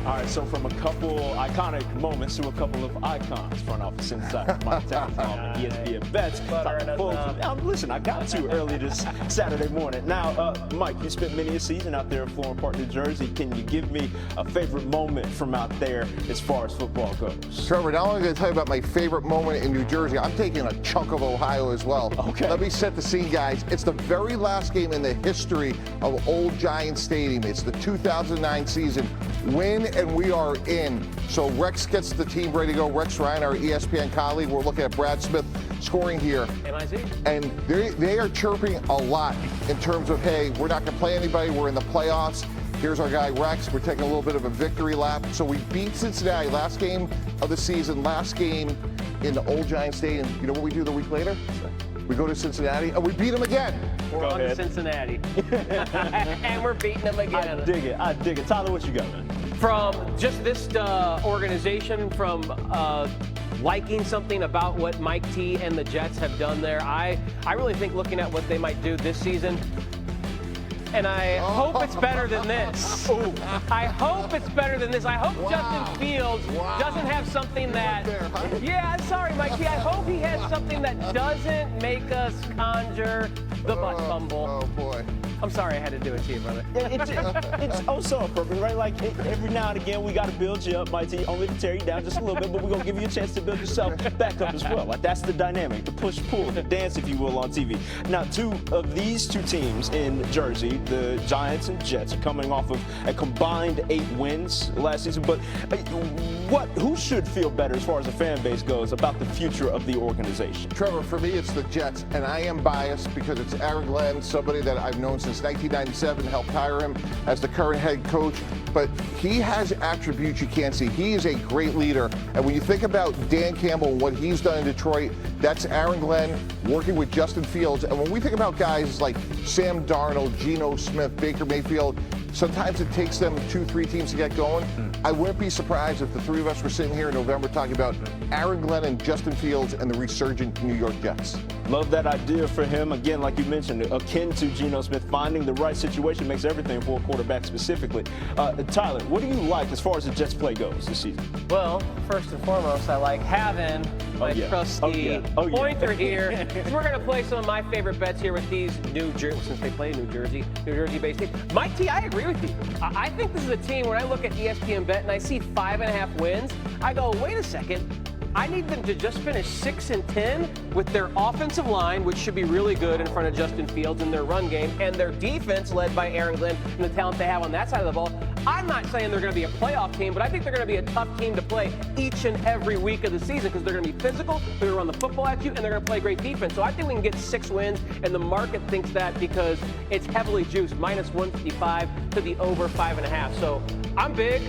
All right, so from a couple iconic moments to a couple of icons, front office inside Mike Townsend and ESPN Bets. Listen, I got to early this Saturday morning. Now, Mike, you spent many a season out there in Florham Park, New Jersey. Can you give me a favorite moment from out there as far as football goes? Trevor, not only going to tell you about my favorite moment in New Jersey, I'm taking a chunk of Ohio as well. Okay. Let me set the scene, guys. It's the very last game in the history of Old Giant Stadium. It's the 2009 season. Win and we are in. So Rex gets the team ready to go. Rex Ryan, our ESPN colleague, we're looking at Brad Smith scoring here. And they are chirping a lot in terms of, hey, we're not going to play anybody. We're in the playoffs. Here's our guy, Rex. We're taking a little bit of a victory lap. So we beat Cincinnati. Last game of the season, last game in the Old Giant Stadium. You know what we do the week later? We go to Cincinnati, and we beat them again. We're on to Cincinnati. And we're beating them again. I dig it. I dig it. Tyler, what you got, man? From just this organization, from liking something about what Mike T and the Jets have done there, I really think looking at what they might do this season, and I hope it's better than this. I hope it's better than this. I hope Justin Fields doesn't have something that, yeah, sorry, Mike T. I hope he has something that doesn't make us conjure the butt fumble. Oh, boy. I'm sorry I had to do it to you, brother. It's oh so appropriate, right? Like every now and again, we got to build you up, Mighty, only to tear you down just a little bit, but we're going to give you a chance to build yourself back up as well. Like that's the dynamic, the push-pull, the dance, if you will, on TV. Now, these two teams in Jersey, the Giants and Jets, are coming off of a combined 8 wins last season, but who should feel better as far as the fan base goes about the future of the organization? Trevor, for me, it's the Jets, and I am biased because it's Aaron Glenn, somebody that I've known since 1997, helped hire him as the current head coach, but he has attributes you can't see. He is a great leader, and when you think about Dan Campbell and what he's done in Detroit, that's Aaron Glenn working with Justin Fields. And when we think about guys like Sam Darnold, Geno Smith, Baker Mayfield, sometimes it takes them 2-3 teams to get going. I wouldn't be surprised if the three of us were sitting here in November talking about Aaron Glenn and Justin Fields and the resurgent New York Jets. Love that idea for him. Again, like you mentioned, akin to Geno Smith, finding the right situation makes everything for a quarterback specifically. Tyler, what do you like as far as the Jets play goes this season? Well, first and foremost, I like having my trusty pointer here. So we're going to play some of my favorite bets here with these since they play New Jersey-based team. Mike T, I agree with you. I think this is a team, when I look at ESPN Bet and I see 5.5 wins, I go, wait a second. I need them to just finish 6-10 with their offensive line, which should be really good in front of Justin Fields in their run game, and their defense led by Aaron Glenn and the talent they have on that side of the ball. I'm not saying they're going to be a playoff team, but I think they're going to be a tough team to play each and every week of the season because they're going to be physical, they're going to run the football at you, and they're going to play great defense. So I think we can get 6 wins, and the market thinks that because it's heavily juiced, -155 to the over 5.5. So I'm big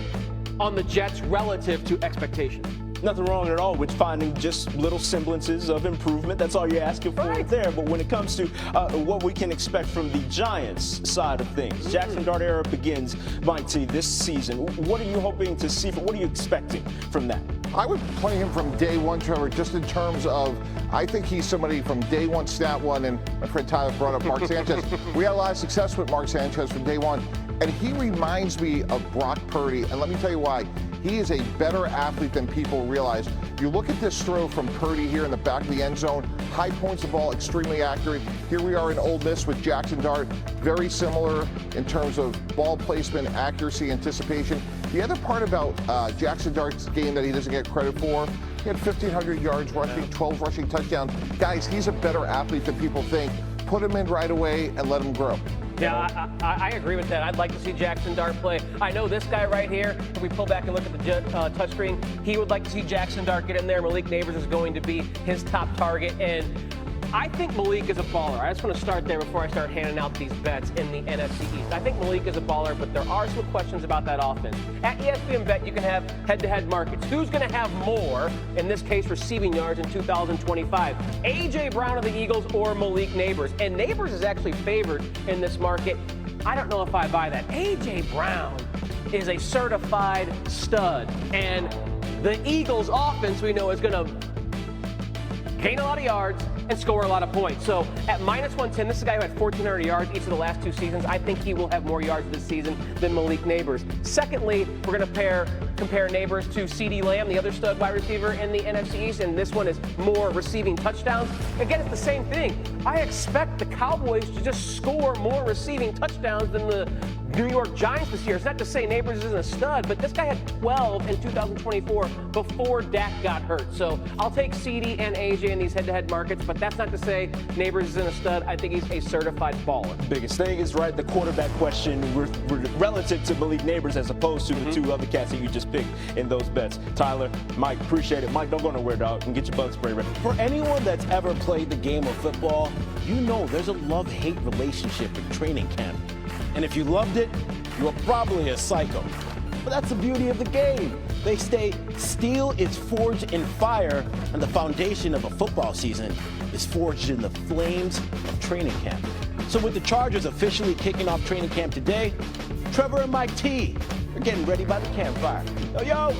on the Jets relative to expectations. Nothing wrong at all with finding just little semblances of improvement. That's all you're asking for right there. But when it comes to what we can expect from the Giants side of things, Jackson Dart era begins, Mike T, this season. What are you hoping to see? What are you expecting from that? I would play him from day one, Trevor, just in terms of, I think he's somebody from day one, stat one, and my friend Tyler brought up Mark Sanchez. We had a lot of success with Mark Sanchez from day one, and he reminds me of Brock Purdy, and let me tell you why. He is a better athlete than people realize. You look at this throw from Purdy here in the back of the end zone, high points of ball, extremely accurate. Here we are in Ole Miss with Jackson Dart, very similar in terms of ball placement, accuracy, anticipation. The other part about Jackson Dart's game that he doesn't get credit for, he had 1,500 yards rushing, 12 rushing touchdowns. Guys, he's a better athlete than people think. Put him in right away and let him grow. Yeah, I agree with that. I'd like to see Jackson Dart play. I know this guy right here, if we pull back and look at the touchscreen, he would like to see Jackson Dart get in there. Malik Neighbors is going to be his top target. And I think Malik is a baller. I just want to start there before I start handing out these bets in the NFC East. I think Malik is a baller, but there are some questions about that offense. At ESPN Bet, you can have head-to-head markets. Who's going to have more, in this case, receiving yards in 2025? A.J. Brown of the Eagles or Malik Neighbors? And Neighbors is actually favored in this market. I don't know if I buy that. A.J. Brown is a certified stud. And the Eagles' offense, we know, is going to gain a lot of yards, and score a lot of points. So at -110, this is a guy who had 1,400 yards each of the last 2 seasons. I think he will have more yards this season than Malik Nabers. Secondly, we're going to compare Nabers to CeeDee Lamb, the other stud wide receiver in the NFC East, and this one is more receiving touchdowns. Again, it's the same thing. I expect the Cowboys to just score more receiving touchdowns than the New York Giants this year. It's not to say Nabers isn't a stud, but this guy had 12 in 2024 before Dak got hurt. So I'll take CeeDee and AJ in these head-to-head markets, but that's not to say Nabers isn't a stud. I think he's a certified baller. Biggest thing is, right, the quarterback question relative to Malik Nabers as opposed to the 2 other cats that you just picked in those bets. Tyler, Mike, appreciate it. Mike, don't go nowhere, dog, and get your bug spray ready. For anyone that's ever played the game of football, you know there's a love-hate relationship in training camp. And if you loved it, you were probably a psycho. But that's the beauty of the game. They say steel is forged in fire, and the foundation of a football season is forged in the flames of training camp. So with the Chargers officially kicking off training camp today, Trevor and Mike T are getting ready by the campfire. Yo!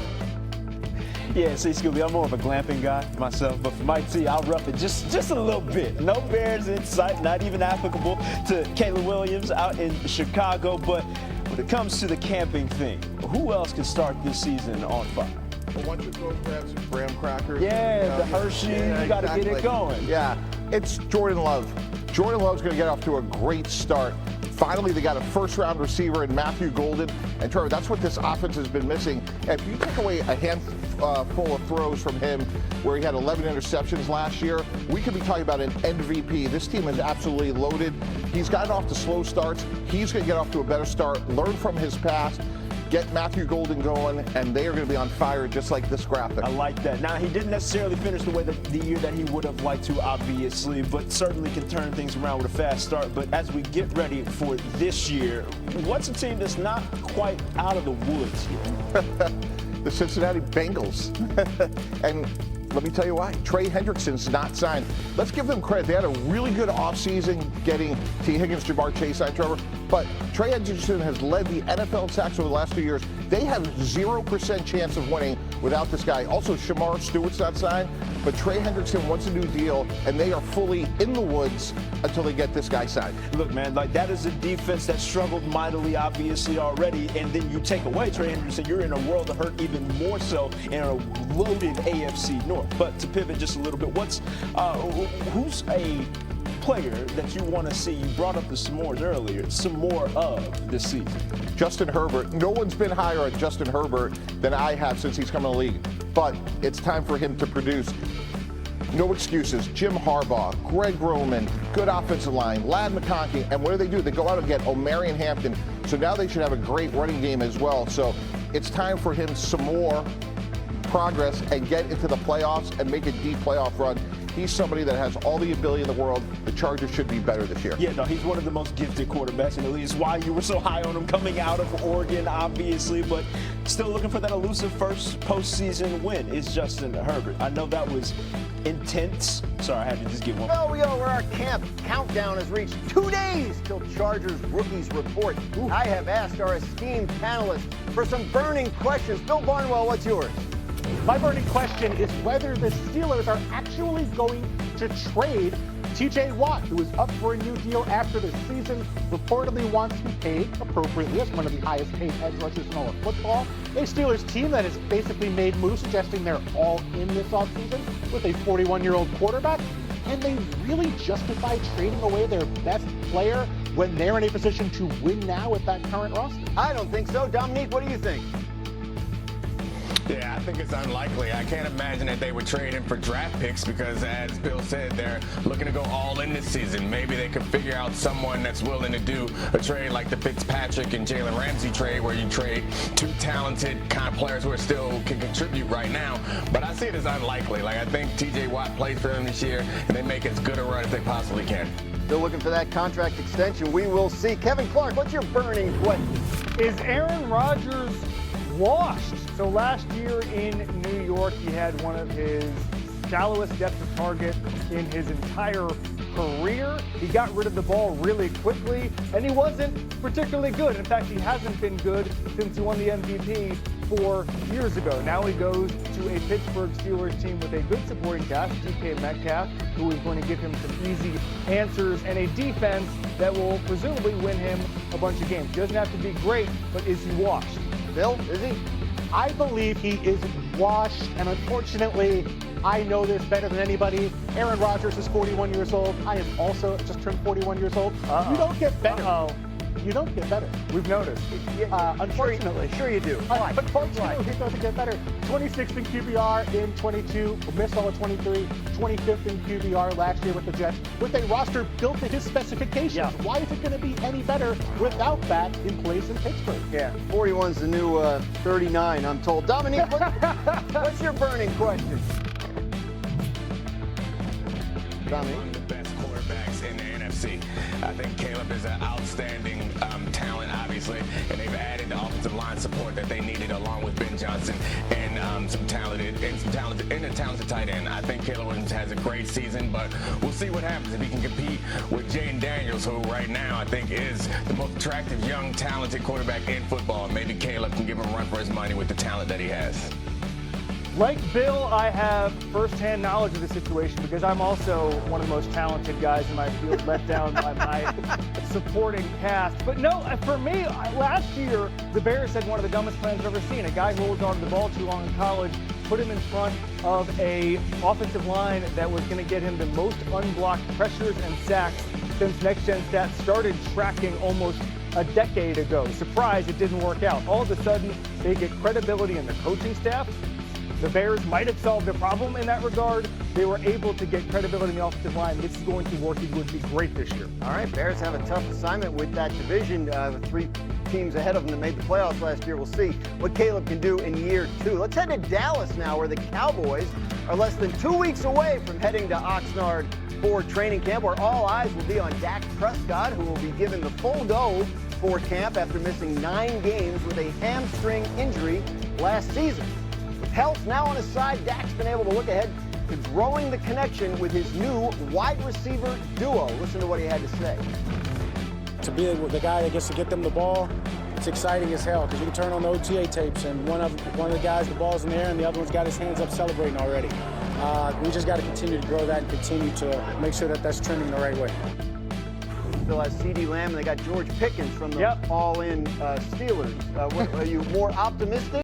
Yeah, see, Scooby, I'm more of a glamping guy myself, but for Mike T, I'll rough it just a little bit. No bears in sight, not even applicable to Caleb Williams out in Chicago, but when it comes to the camping thing, who else can start this season on fire? Well, once you go grab some graham crackers. Yeah, the Hershey, you got to get it going. Yeah, it's Jordan Love. Jordan Love's going to get off to a great start. Finally, they got a first-round receiver in Matthew Golden. And Trevor, that's what this offense has been missing. And if you take away a handful of throws from him where he had 11 interceptions last year, we could be talking about an MVP. This team is absolutely loaded. He's gotten off to slow starts. He's going to get off to a better start, learn from his past, get Matthew Golden going, and they are going to be on fire just like this graphic. I like that. Now, he didn't necessarily finish the way the year that he would have liked to, obviously, but certainly can turn things around with a fast start. But as we get ready for this year, what's a team that's not quite out of the woods here? The Cincinnati Bengals. And let me tell you why. Trey Hendrickson's not signed. Let's give them credit. They had a really good offseason getting T. Higgins, Jamar Chase signed, Trevor. But Trey Hendrickson has led the NFL sacks over the last 2 years. They have 0% chance of winning without this guy. Also, Shamar Stewart's not signed, but Trey Hendrickson wants a new deal, and they are fully in the woods until they get this guy signed. Look, man, like that is a defense that struggled mightily, obviously, already, and then you take away Trey Hendrickson, you're in a world of hurt even more so in a loaded AFC North. But to pivot just a little bit, who's a player that you want to see? You brought up the s'mores earlier, some more of this season. Justin Herbert. No one's been higher on Justin Herbert than I have since he's come in the league. But it's time for him to produce. No excuses. Jim Harbaugh, Greg Roman, good offensive line, Ladd McConkey, and what do? They go out and get Omarion Hampton. So now they should have a great running game as well. So it's time for him some more progress and get into the playoffs and make a deep playoff run. He's somebody that has all the ability in the world. The Chargers should be better this year. Yeah, no, he's one of the most gifted quarterbacks in the league. It's why you were so high on him coming out of Oregon, obviously, but still looking for that elusive first postseason win is Justin Herbert. I know that was intense. Sorry, I had to just get one. Well, where our camp countdown has reached 2 days till Chargers rookies report. I have asked our esteemed panelists for some burning questions. Bill Barnwell, what's yours? My burning question is whether the Steelers are actually going to trade TJ Watt, who is up for a new deal after the season, reportedly wants to be paid appropriately as one of the highest paid edge rushers in all of football. A Steelers team that has basically made moves suggesting they're all in this offseason with a 41-year-old quarterback. Can they really justify trading away their best player when they're in a position to win now with that current roster? I don't think so. Dominique, what do you think? Yeah, I think it's unlikely. I can't imagine that they would trade him for draft picks because, as Bill said, they're looking to go all in this season. Maybe they could figure out someone that's willing to do a trade like the Fitzpatrick and Jalen Ramsey trade where you trade two talented kind of players who are still can contribute right now. But I see it as unlikely. Like, I think TJ Watt plays for them this year, and they make as good a run as they possibly can. Still looking for that contract extension. We will see. Kevin Clark, what's your burning question? Is Aaron Rodgers washed? So last year in New York, he had one of his shallowest depths of target in his entire career. He got rid of the ball really quickly, and he wasn't particularly good. In fact, he hasn't been good since he won the MVP 4 years ago. Now he goes to a Pittsburgh Steelers team with a good supporting cast, DK Metcalf, who is going to give him some easy answers, and a defense that will presumably win him a bunch of games. He doesn't have to be great, but is he washed? Bill, is he? I believe he is washed, and unfortunately, I know this better than anybody. Aaron Rodgers is 41 years old. I am also just turned 41 years old. You don't get better. You don't get better. We've noticed. Unfortunately. Sure you do. Unfortunately, he doesn't get better. 26th in QBR in 22, missed all of 23, 25th in QBR last year with the Jets, with a roster built to his specifications. Yeah. Why is it going to be any better without that in place in Pittsburgh? Yeah, 41's the new 39, I'm told. Dominique, what's your burning question? Dominique? One of the best quarterbacks in the NFC. I think Caleb is an outstanding talent, obviously, and they've added the offensive line support that they needed, along with Ben Johnson and some talented tight end. I think Caleb Williams has a great season, but we'll see what happens if he can compete with Jayden Daniels, who right now I think is the most attractive, young, talented quarterback in football. Maybe Caleb can give him a run for his money with the talent that he has. Like Bill, I have firsthand knowledge of the situation because I'm also one of the most talented guys in my field, let down by my supporting cast. But no, for me, last year, the Bears had one of the dumbest plans I've ever seen. A guy who holds on to the ball too long in college, put him in front of a offensive line that was going to get him the most unblocked pressures and sacks since Next Gen Stats started tracking almost a decade ago. Surprise, it didn't work out. All of a sudden, they get credibility in the coaching staff. The Bears might have solved the problem in that regard. They were able to get credibility in the offensive line. This is going to work. It would be great this year. All right, Bears have a tough assignment with that division. 3 teams ahead of them that made the playoffs last year. We'll see what Caleb can do in year 2. Let's head to Dallas now, where the Cowboys are less than 2 weeks away from heading to Oxnard for training camp, where all eyes will be on Dak Prescott, who will be given the full go for camp after missing 9 games with a hamstring injury last season. With health now on his side, Dak's been able to look ahead to growing the connection with his new wide receiver duo. Listen to what he had to say. To be the guy that gets to get them the ball, it's exciting as hell because you can turn on the OTA tapes and one of the guys, the ball's in the air and the other one's got his hands up celebrating already. We just got to continue to grow that and continue to make sure that that's trending the right way. Still has CeeDee Lamb, and they got George Pickens from the All-In Steelers. Are you more optimistic?